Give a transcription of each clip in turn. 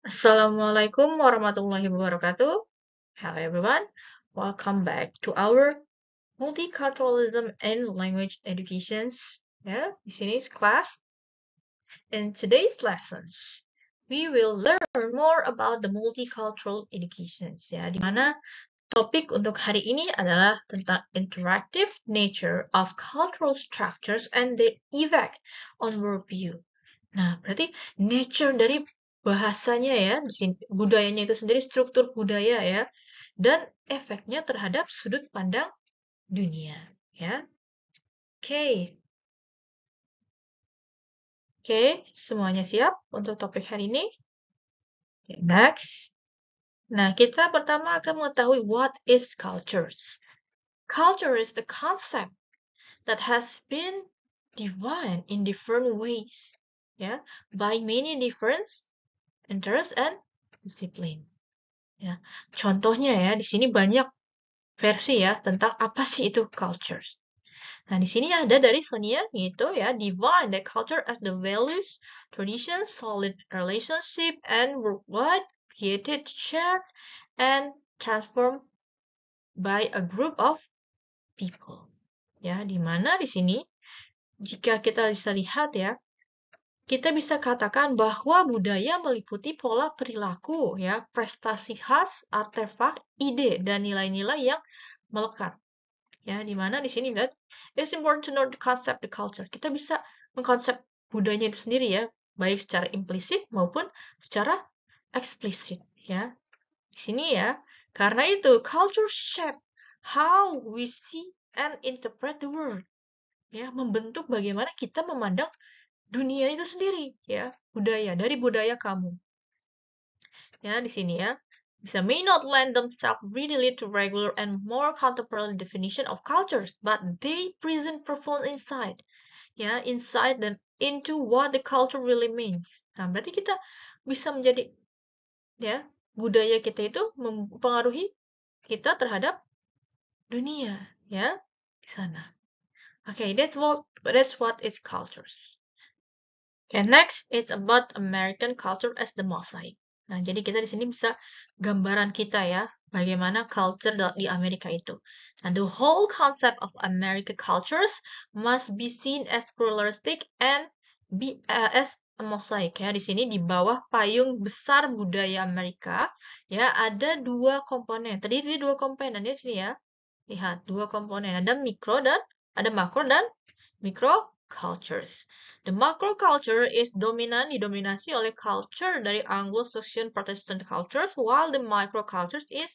Assalamualaikum warahmatullahi wabarakatuh. Hello everyone. Welcome back to our multiculturalism and language educations. Ya, di sini class. In today's lessons, we will learn more about the multicultural educations. Ya, di mana topik untuk hari ini adalah tentang interactive nature of cultural structures and their effect on worldview. Nah, berarti nature dari bahasanya ya, di sini budayanya itu sendiri, struktur budaya ya, dan efeknya terhadap sudut pandang dunia ya. Oke. Oke, semuanya siap untuk topik hari ini? Oke, next. Nah, kita pertama akan mengetahui what is cultures. Culture is the concept that has been defined in different ways, ya, by many different interests and discipline. Ya, contohnya ya, di sini banyak versi ya tentang apa sih itu cultures. Nah, di sini ada dari Sonia gitu ya, define the culture as the values, traditions, solid relationship, and worldwide created, shared, and transformed by a group of people. Ya, di mana di sini jika kita bisa lihat ya, kita bisa katakan bahwa budaya meliputi pola perilaku ya, prestasi khas, artefak, ide, dan nilai-nilai yang melekat. Ya, di mana di sini lihat, it's important to know the concept the culture. Kita bisa mengkonsep budayanya itu sendiri ya, baik secara implisit maupun secara eksplisit ya. Di sini ya, karena itu culture shape how we see and interpret the world. Ya, membentuk bagaimana kita memandang dunia itu sendiri ya, budaya dari budaya kamu. Ya, di sini ya. Bisa may not lend themselves readily to regular and more contemporary definition of cultures, but they present profound insight. Ya, insight dan into what the culture really means. Nah, berarti kita bisa menjadi ya, budaya kita itu mempengaruhi kita terhadap dunia, ya, di sana. Okay, that's what is cultures. Okay, next it's about American culture as the mosaic. Nah, jadi kita di sini bisa gambaran kita ya, bagaimana culture di Amerika itu. Nah, the whole concept of American cultures must be seen as pluralistic and as a mosaic ya. Di sini di bawah payung besar budaya Amerika ya ada dua komponen. Terdiri dari dua komponen ya sini ya. Lihat, dua komponen. Ada makro dan micro cultures. The macro culture is didominasi oleh culture dari Anglo-Saxon Protestant cultures, while the micro cultures is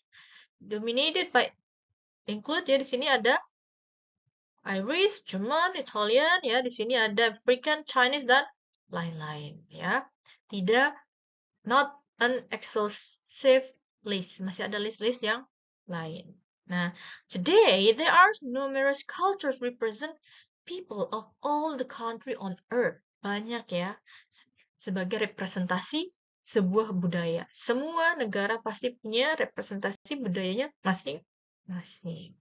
dominated by include ya di sini ada Irish, German, Italian ya di sini ada African, Chinese dan lain-lain ya. Tidak not an exhaustive list, masih ada list-list yang lain. Nah, today there are numerous cultures represent people of all the country on earth. Banyak ya, sebagai representasi sebuah budaya. Semua negara pasti punya representasi budayanya masing-masing.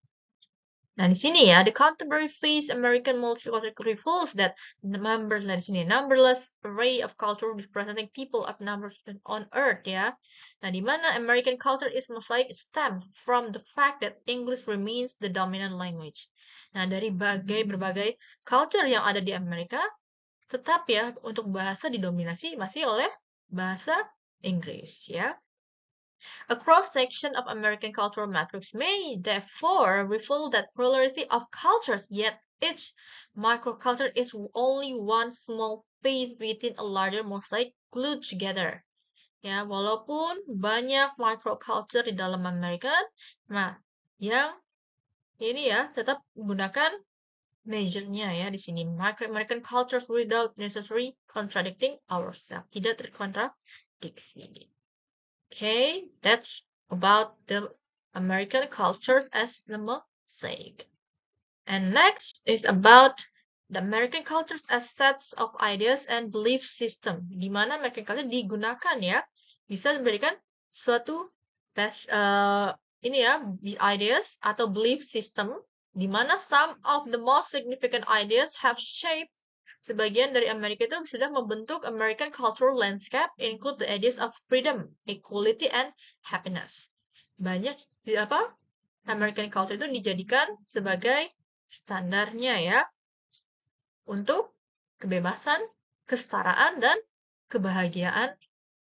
Nah, di sini ya, the contemporary face American multicultural reveals that numberless array of culture representing people of numbers on earth ya. Nah, di mana American culture is mosaic stem from the fact that English remains the dominant language. Nah, dari berbagai culture yang ada di Amerika, tetap ya untuk bahasa didominasi masih oleh bahasa Inggris ya. A cross-section of American cultural matrix may, therefore, reveal that plurality of cultures, yet each microculture is only one small piece within a larger mosaic glued together. Ya, walaupun banyak microculture di dalam Amerika, nah, yang ini ya tetap menggunakan measure-nya ya di sini. American cultures without necessarily contradicting ourselves. Tidak terkontradiksi. Okay, that's about the American cultures as the mosaic. And next is about the American cultures as sets of ideas and belief system. Di mana American culture digunakan ya, bisa memberikan suatu ini ya, ideas atau belief system, di mana some of the most significant ideas have shaped sebagian dari Amerika itu sudah membentuk American cultural landscape include the ideas of freedom, equality, and happiness. Banyak American culture itu dijadikan sebagai standarnya ya untuk kebebasan, kesetaraan, dan kebahagiaan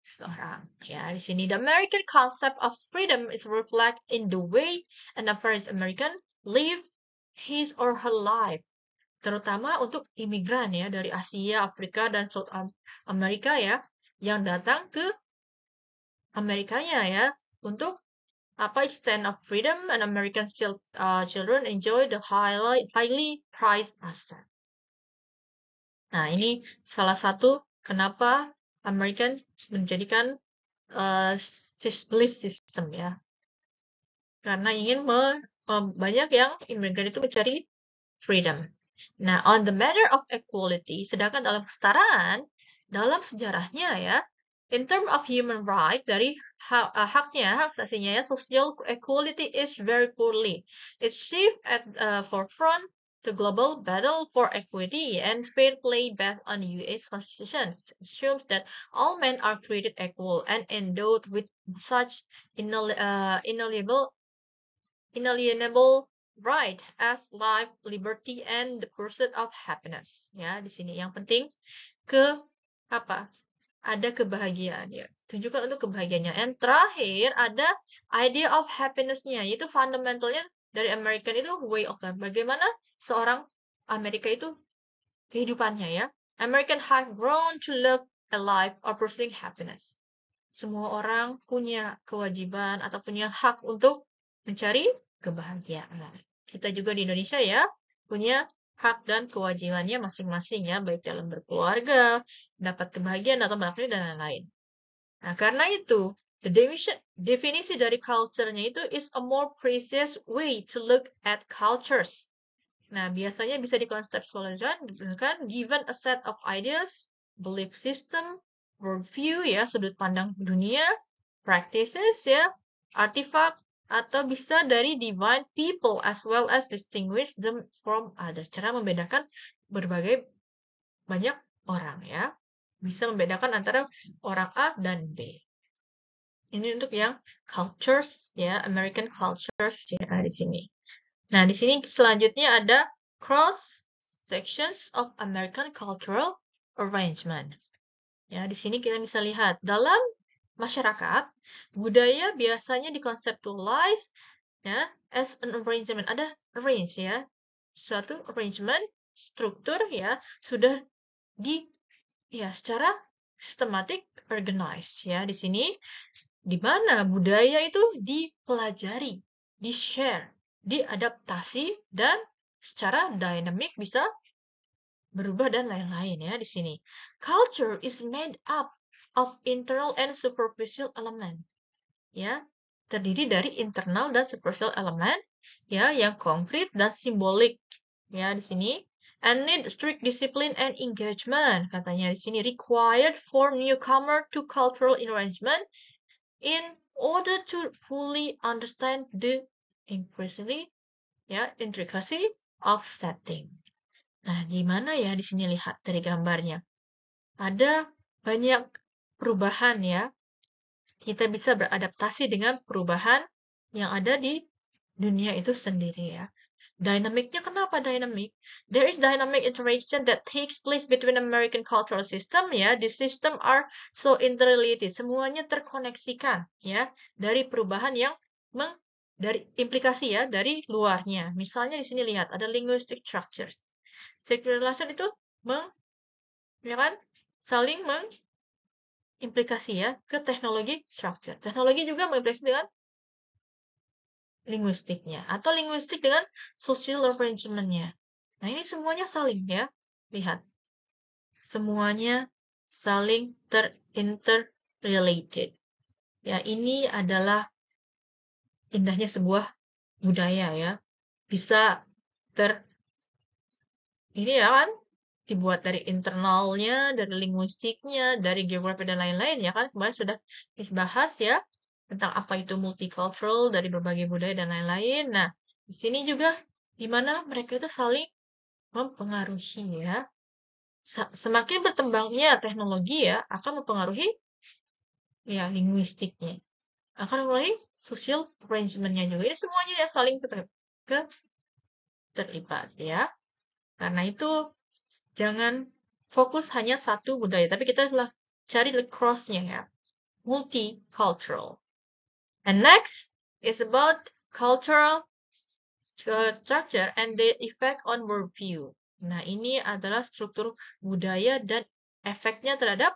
seorang. Ya, di sini the American concept of freedom is reflected in the way an average American live his or her life. Terutama untuk imigran ya dari Asia, Afrika, dan South Amerika ya yang datang ke Amerikanya ya untuk extent of freedom and American children enjoy the highly prized asset. Nah, ini salah satu kenapa American menjadikan belief system ya. Karena ingin banyak yang imigran itu mencari freedom. Nah, on the matter of equality, sedangkan dalam kesetaraan, dalam sejarahnya ya, in term of human right, dari hak asasinya ya, social equality is very poorly. It's shift at forefront the global battle for equity and fair play based on U.S. Constitution assumes that all men are created equal and endowed with such inalienable right as life, liberty, and the pursuit of happiness. Ya, di sini yang penting ada kebahagiaan ya. Tunjukkan untuk kebahagiaannya. And terakhir ada idea of happiness-nya, yaitu fundamentalnya dari American itu way of life. Bagaimana seorang Amerika itu kehidupannya ya. American have grown to love a life or pursuing happiness. Semua orang punya kewajiban atau punya hak untuk mencari kebahagiaan. Kita juga di Indonesia ya, punya hak dan kewajibannya masing-masing ya, baik dalam berkeluarga, dapat kebahagiaan atau melakukan dan lain-lain. Nah, karena itu, definisi dari culture-nya itu is a more precise way to look at cultures. Nah, biasanya bisa dikonseptualisasi dengan given a set of ideas, belief system, worldview ya, sudut pandang dunia, practices ya, artifact, atau bisa dari divine people as well as distinguish them from others. Cara membedakan berbagai banyak orang ya. Bisa membedakan antara orang A dan B. Ini untuk yang cultures ya, American cultures ya di sini. Nah, di sini selanjutnya ada cross sections of American cultural arrangement. Ya, di sini kita bisa lihat dalam masyarakat, budaya biasanya dikonseptualize ya as an arrangement. Ada arrange ya. Suatu arrangement, struktur ya, sudah secara sistematik organized ya. Di sini di mana budaya itu dipelajari, di-share, diadaptasi, dan secara dynamic bisa berubah dan lain-lain ya di sini. Culture is made up of internal and superficial element. Ya, terdiri dari internal dan superficial element ya yang konkret dan simbolik. Ya, di sini and need strict discipline and engagement katanya di sini required for newcomer to cultural arrangement in order to fully understand the intricacy of setting. Nah, gimana ya di sini lihat dari gambarnya? Ada banyak perubahan ya. Kita bisa beradaptasi dengan perubahan yang ada di dunia itu sendiri ya. Dynamicnya kenapa dynamic? There is dynamic interaction that takes place between American cultural system ya. The system are so interrelated. Semuanya terkoneksikan ya dari perubahan yang dari implikasi ya dari luarnya. Misalnya di sini lihat ada linguistic structures. Circulation itu saling mengimplikasi ya ke teknologi structure. Teknologi juga mengimplikasi dengan linguistiknya atau linguistik dengan social arrangement-nya. Nah, ini semuanya saling ya. Lihat. Semuanya saling interrelated. Ya, ini adalah indahnya sebuah budaya ya. Bisa ini ya kan dibuat dari internalnya, dari linguistiknya, dari geografi dan lain-lain ya kan. Kemarin sudah dibahas ya tentang apa itu multicultural dari berbagai budaya dan lain-lain. Nah, di sini juga di mana mereka itu saling mempengaruhi ya. Semakin berkembangnya teknologi ya, akan mempengaruhi ya linguistiknya. Akan mempengaruhi social arrangement-nya juga. Ini semuanya ya saling terlibat ya. Karena itu jangan fokus hanya satu budaya, tapi kita cari the cross-nya ya. Multicultural. And next is about cultural structure and their effect on worldview. Nah, ini adalah struktur budaya dan efeknya terhadap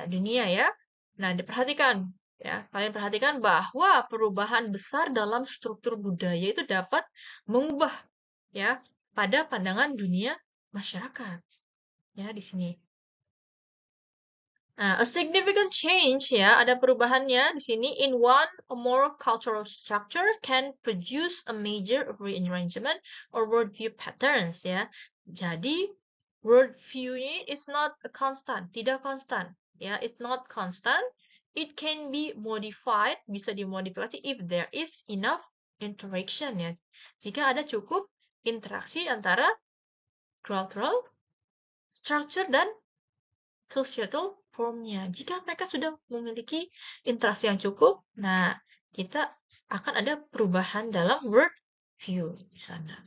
dunia ya. Nah, diperhatikan ya. Kalian perhatikan bahwa perubahan besar dalam struktur budaya itu dapat mengubah ya pada pandangan dunia masyarakat. Ya, di sini. A significant change ya, ada perubahannya di sini in one or more cultural structure can produce a major rearrangement or worldview patterns ya. Jadi worldview ini is not a constant, tidak konstan ya, it's not constant. It can be modified, bisa dimodifikasi if there is enough interaction ya. Jika ada cukup interaksi antara cultural structure dan societal formnya. Jika mereka sudah memiliki interaksi yang cukup, nah kita akan ada perubahan dalam world view di sana.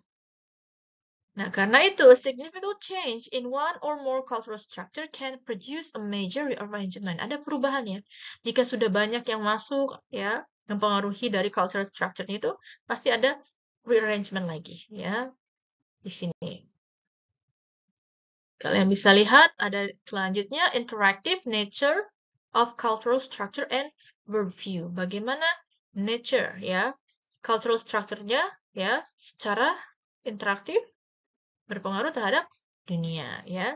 Nah, karena itu, a significant change in one or more cultural structure can produce a major rearrangement. Ada perubahannya. Jika sudah banyak yang masuk, ya, mempengaruhi dari cultural structure itu, pasti ada rearrangement lagi, ya, di sini. Kalian bisa lihat ada selanjutnya interactive nature of cultural structure and worldview. Bagaimana nature ya, cultural structure-nya ya secara interaktif berpengaruh terhadap dunia ya.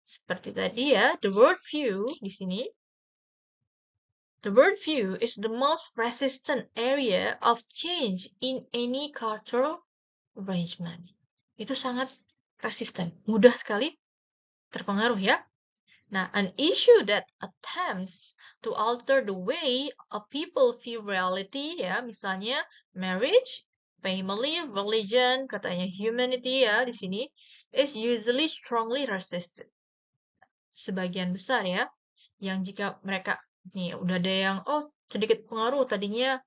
Seperti tadi ya, the worldview di sini. The worldview is the most resistant area of change in any cultural arrangement. Itu sangat resisten, mudah sekali terpengaruh ya. Nah, an issue that attempts to alter the way a people view reality ya, misalnya marriage, family, religion, katanya humanity ya di sini is usually strongly resisted. Sebagian besar ya, yang jika mereka nih udah ada yang sedikit pengaruh tadinya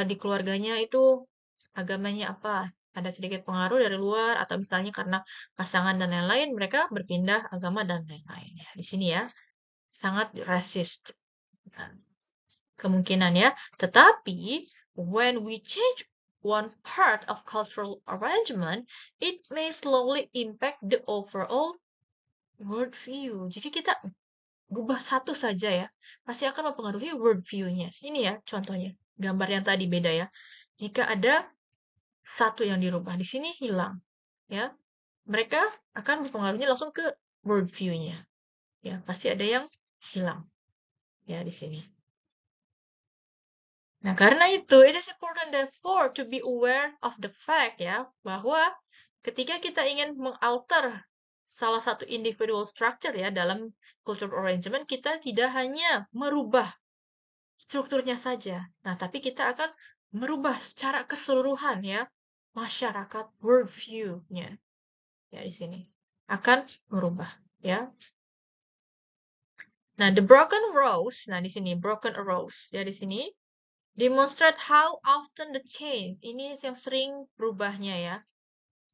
di keluarganya itu agamanya apa, ada sedikit pengaruh dari luar atau misalnya karena pasangan dan lain-lain mereka berpindah agama dan lain-lain ya. Di sini ya sangat resist kemungkinan ya. Tetapi when we change one part of cultural arrangement, it may slowly impact the overall worldview. Jadi kita ubah satu saja ya, pasti akan mempengaruhi worldview-nya. Ini ya contohnya, gambar yang tadi beda ya. Jika ada satu yang dirubah, di sini hilang. Ya, mereka akan mempengaruhinya langsung ke worldview-nya. Ya, pasti ada yang hilang. Ya, di sini. Nah, karena itu, it is important therefore to be aware of the fact ya, bahwa ketika kita ingin mengalter salah satu individual structure ya dalam cultural arrangement, kita tidak hanya merubah strukturnya saja. Nah, tapi kita akan merubah secara keseluruhan ya masyarakat worldview-nya. Ya di sini akan merubah ya. Nah, the broken arrows, nah di sini broken arrows ya di sini demonstrate how often the change ini yang sering berubahnya ya.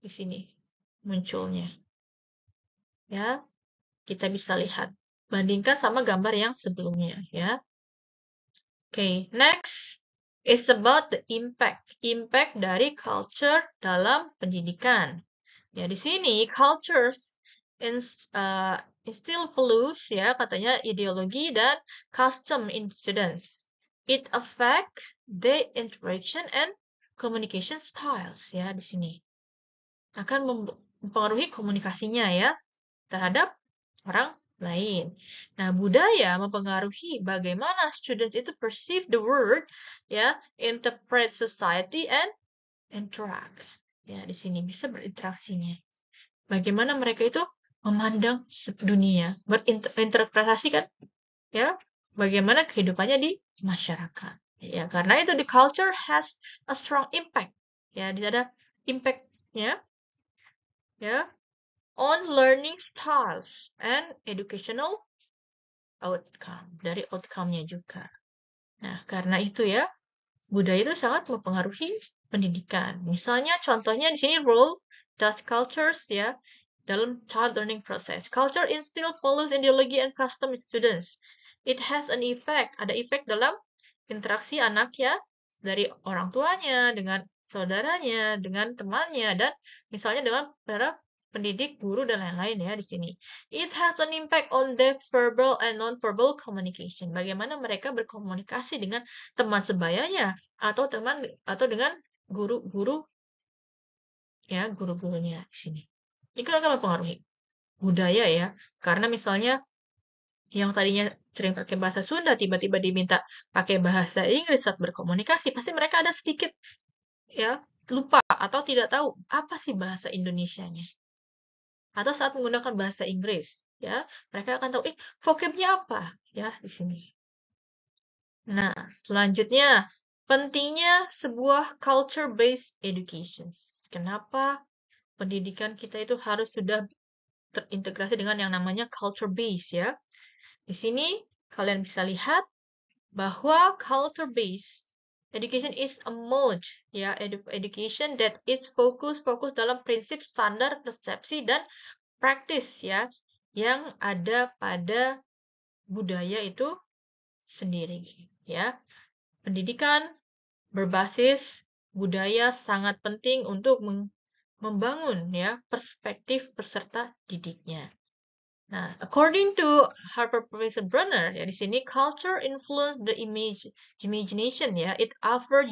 Di sini munculnya. Ya. Kita bisa lihat bandingkan sama gambar yang sebelumnya ya. Okay, next is about the impact. Impact dari culture dalam pendidikan. Ya, di sini cultures instill values ya, katanya ideologi dan custom in students. It affect their interaction and communication styles ya di sini. Akan mempengaruhi komunikasinya ya terhadap orang lain. Nah, budaya mempengaruhi bagaimana students itu perceive the world, ya, interpret society and interact. Ya, di sini bisa berinteraksinya. Bagaimana mereka itu memandang dunia, berinterpretasi kan, ya, bagaimana kehidupannya di masyarakat. Ya, karena itu the culture has a strong impact. Ya, di ada impact-nya, ya, on learning styles and educational outcome, dari outcome-nya juga. Nah, karena itu ya, budaya itu sangat mempengaruhi pendidikan. Misalnya contohnya di sini role does cultures ya dalam child learning process. Culture instill values, ideology and custom in students. It has an effect, ada efek dalam interaksi anak ya dari orang tuanya dengan saudaranya, dengan temannya dan misalnya dengan para pendidik, guru dan lain-lain ya di sini. It has an impact on their verbal and non-verbal communication. Bagaimana mereka berkomunikasi dengan teman sebayanya atau dengan guru-guru ya, guru-gurunya di sini. Itu akan mempengaruhi budaya ya. Karena misalnya yang tadinya sering pakai bahasa Sunda tiba-tiba diminta pakai bahasa Inggris saat berkomunikasi, pasti mereka ada sedikit ya lupa atau tidak tahu apa sih bahasa Indonesianya. Atau saat menggunakan bahasa Inggris, ya, mereka akan tahu, vocabnya apa ya di sini. Nah, selanjutnya pentingnya sebuah culture-based education. Kenapa pendidikan kita itu harus sudah terintegrasi dengan yang namanya culture-based ya. Di sini kalian bisa lihat bahwa culture-based education is a mode ya education that is fokus dalam prinsip standar persepsi dan praktis ya yang ada pada budaya itu sendiri ya. Pendidikan berbasis budaya sangat penting untuk membangun ya perspektif peserta didiknya. Nah, according to Harvard Professor Brunner, ya di sini culture influence the imagination ya. It offers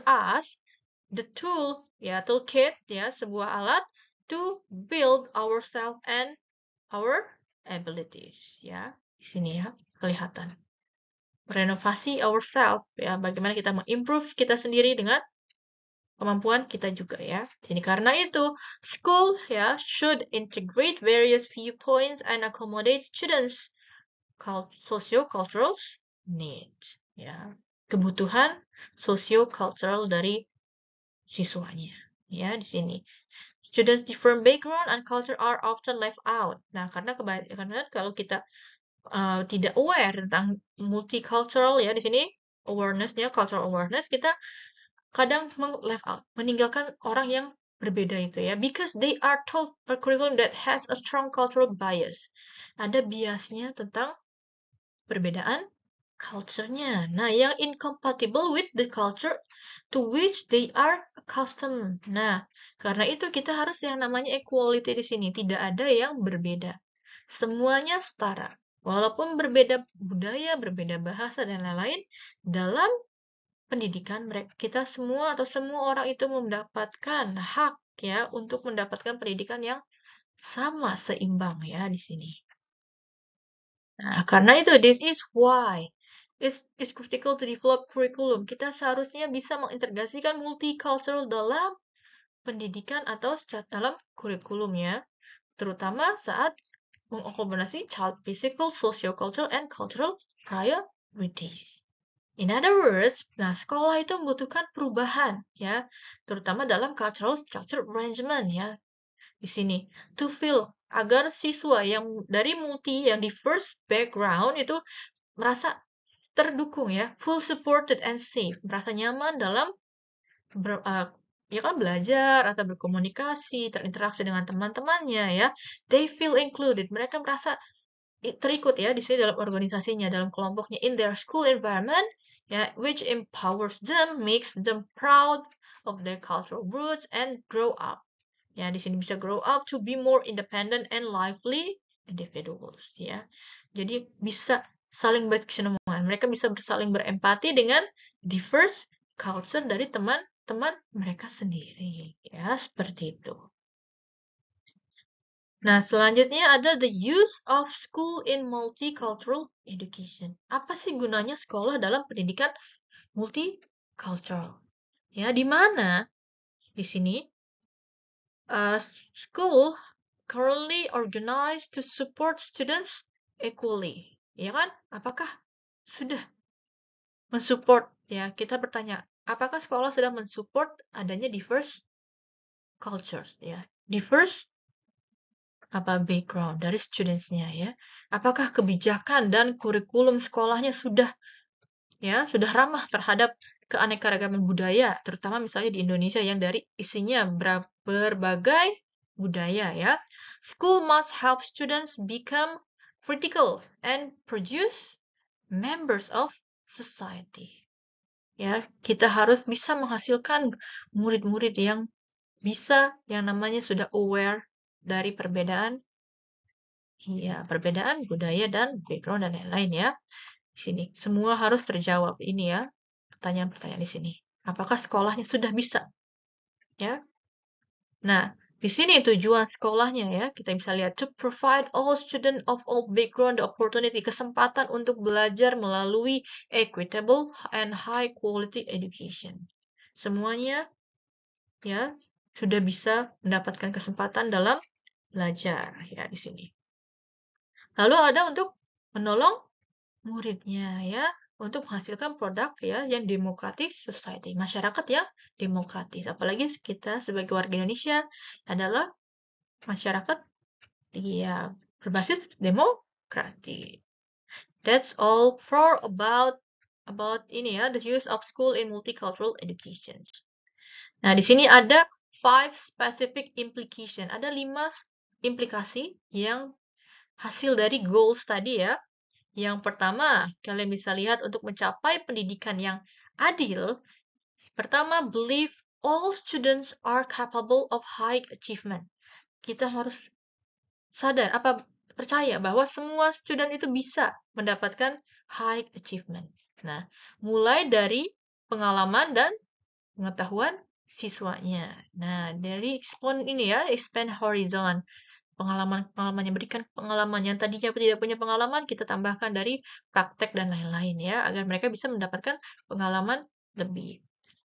us the toolkit ya, sebuah alat to build ourselves and our abilities ya. Di sini ya, kelihatan. Renovasi ourselves ya, bagaimana kita mengimprove kita sendiri dengan kemampuan kita juga ya. Jadi karena itu, school ya should integrate various viewpoints and accommodate students socio-cultural needs ya. Kebutuhan socio-cultural dari siswanya ya di sini. Students different background and culture are often left out. Nah, karena kalau kita tidak aware tentang multicultural ya di sini awareness-nya cultural awareness kita kadang left out, meninggalkan orang yang berbeda itu ya, because they are taught a curriculum that has a strong cultural bias. Ada biasnya tentang perbedaan culture-nya. Nah, yang incompatible with the culture to which they are accustomed. Nah, karena itu kita harus yang namanya equality di sini, tidak ada yang berbeda. Semuanya setara. Walaupun berbeda budaya, berbeda bahasa dan lain-lain, dalam pendidikan kita semua atau semua orang itu mendapatkan hak ya untuk mendapatkan pendidikan yang sama seimbang ya di sini. Nah, karena itu this is why it's critical to develop curriculum. Kita seharusnya bisa mengintegrasikan multicultural dalam pendidikan atau dalam kurikulum ya, terutama saat mengakomodasi child physical, socio-cultural, and cultural priorities. In other words, nah sekolah itu membutuhkan perubahan ya, terutama dalam cultural structure arrangement ya. Di sini to feel agar siswa yang dari yang diverse background itu merasa terdukung ya, full supported and safe, merasa nyaman dalam ya kan belajar atau berkomunikasi, terinteraksi dengan teman-temannya ya. They feel included, mereka merasa terikut ya di sini dalam organisasinya, dalam kelompoknya in their school environment ya, which empowers them, makes them proud of their cultural roots and grow up. Ya, di sini bisa grow up to be more independent and lively individuals ya. Jadi bisa saling berkesinambungan. Mereka bisa saling berempati dengan diverse culture dari teman-teman mereka sendiri ya, seperti itu. Nah, selanjutnya ada the use of school in multicultural education. Apa sih gunanya sekolah dalam pendidikan multicultural? Ya, di mana di sini school currently organized to support students equally. Ya kan? Apakah sudah mensupport ya? Kita bertanya, apakah sekolah sudah mensupport adanya diverse cultures ya. Diverse background dari students-nya ya. Apakah kebijakan dan kurikulum sekolahnya sudah ramah terhadap keanekaragaman budaya, terutama misalnya di Indonesia yang dari isinya berbagai budaya ya. School must help students become critical and produce members of society. Ya, kita harus bisa menghasilkan murid-murid yang namanya sudah aware dari perbedaan budaya dan background dan lain-lain ya. Di sini semua harus terjawab ini ya, pertanyaan-pertanyaan di sini. Apakah sekolahnya sudah bisa? Ya. Nah, di sini tujuan sekolahnya ya, kita bisa lihat to provide all student of all background the opportunity, kesempatan untuk belajar melalui equitable and high quality education. Semuanya ya sudah bisa mendapatkan kesempatan dalam belajar ya di sini. Lalu ada untuk menolong muridnya ya untuk menghasilkan produk ya yang demokratis society, masyarakat yang demokratis. Apalagi kita sebagai warga Indonesia adalah masyarakat berbasis demokrasi. That's all for about ini ya, the use of school in multicultural education. Nah, di sini ada 5 specific implication. Ada 5 implikasi yang hasil dari goals tadi ya. Yang pertama, kalian bisa lihat untuk mencapai pendidikan yang adil, pertama, believe all students are capable of high achievement. Kita harus percaya bahwa semua student itu bisa mendapatkan high achievement. Nah, mulai dari pengalaman dan pengetahuan siswanya. Nah, dari expand horizon. Pengalaman yang berikan pengalaman yang tadinya tidak punya pengalaman, kita tambahkan dari praktek dan lain-lain ya, agar mereka bisa mendapatkan pengalaman lebih.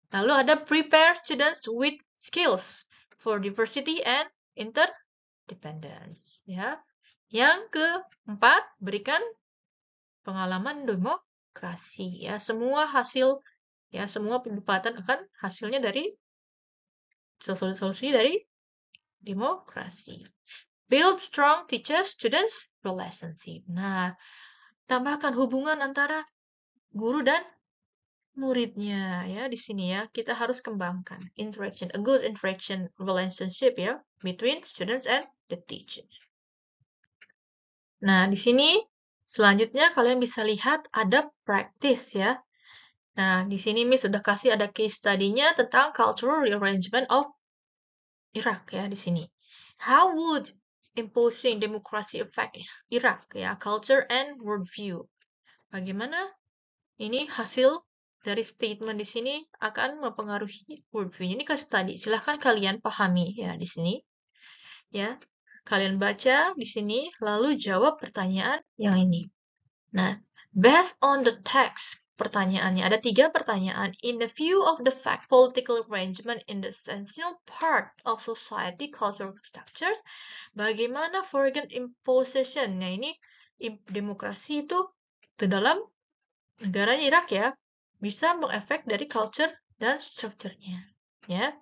Lalu ada prepare students with skills for diversity and interdependence ya. Yang keempat, berikan pengalaman demokrasi ya. Semua pendapatan akan hasilnya dari solusi dari demokrasi. Build strong teacher-students relationship. Nah, tambahkan hubungan antara guru dan muridnya ya di sini ya. Kita harus kembangkan a good interaction relationship ya between students and the teacher. Nah, di sini selanjutnya kalian bisa lihat ada practice ya. Nah, di sini Miss sudah kasih ada case study-nya tentang cultural rearrangement of Iraq ya di sini. How would imposing democracy affect Iraq ya, culture and worldview. Bagaimana ini hasil dari statement di sini akan mempengaruhi worldview. Ini kasih tadi. Silahkan kalian pahami ya di sini. Ya, kalian baca di sini lalu jawab pertanyaan yang ini. Nah, based on the text, pertanyaannya ada 3 pertanyaan. In the view of the fact, political arrangement in the essential part of society, cultural structures, bagaimana foreign imposition? Nah, ini demokrasi itu di dalam negara Irak ya, bisa mengefek dari culture dan strukturnya, ya,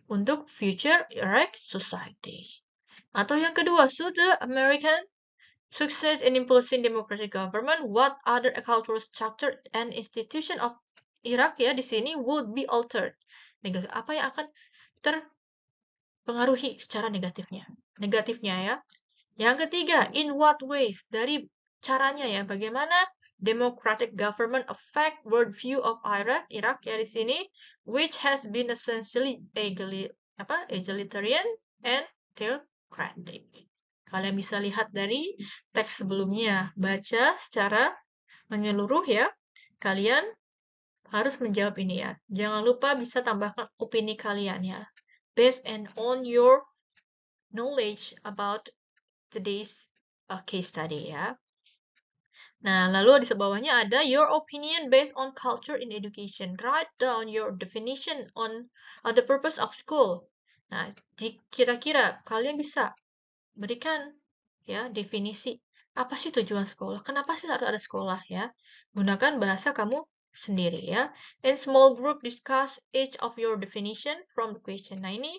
untuk future Iraq society. Atau yang kedua, should the American success in imposing democratic government, what other cultural structure and institution of Iraq ya di sini would be altered? Apa yang akan terpengaruhi secara negatifnya? Negatifnya ya. Yang ketiga, in what ways? Dari caranya ya, bagaimana democratic government affect worldview of Iraq ya di sini, which has been essentially egalitarian and theocratic. Kalian bisa lihat dari teks sebelumnya, baca secara menyeluruh ya. Kalian harus menjawab ini ya. Jangan lupa bisa tambahkan opini kalian ya. Based on your knowledge about today's case study ya. Nah, lalu di bawahnya ada your opinion based on culture in education. Write down your definition on the purpose of school. Nah, kira-kira kalian bisa berikan ya definisi apa sih tujuan sekolah? Kenapa sih harus ada sekolah ya? Gunakan bahasa kamu sendiri ya. In small group discuss each of your definition from the question. Nah, ini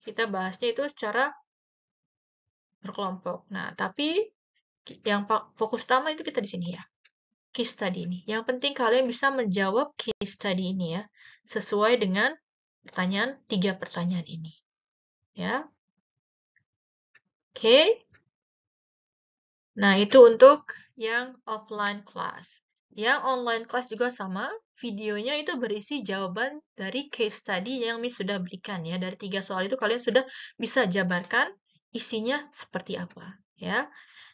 kita bahasnya itu secara berkelompok. Nah, tapi yang fokus utama itu kita di sini ya. Case study ini. Yang penting kalian bisa menjawab case study ini ya, sesuai dengan pertanyaan 3 pertanyaan ini. Ya. Oke. Nah, itu untuk yang offline class. Yang online class juga sama, videonya itu berisi jawaban dari case study yang Miss sudah berikan ya. Dari 3 soal itu kalian sudah bisa jabarkan isinya seperti apa ya.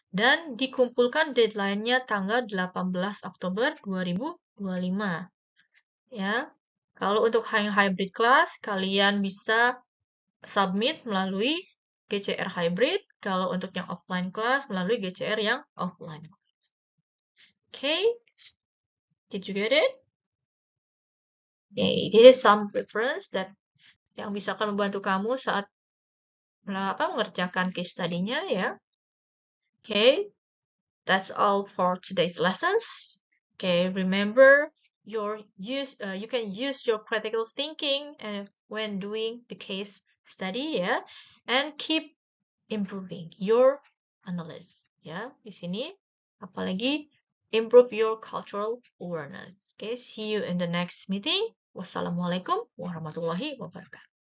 Dan dikumpulkan deadline-nya tanggal 18 Oktober 2025 ya. Kalau untuk yang hybrid class, kalian bisa submit melalui GCR hybrid. Kalau untuk yang offline class, melalui GCR yang offline. Okay, did you get it? Okay, this is some reference that yang bisa akan membantu kamu saat mengerjakan case study-nya ya. Okay, that's all for today's lessons. Okay, remember you can use your critical thinking when doing the case study ya, and keep improving your analysis ya. Di sini apalagi improve your cultural awareness. Okay, see you in the next meeting. Wassalamualaikum warahmatullahi wabarakatuh.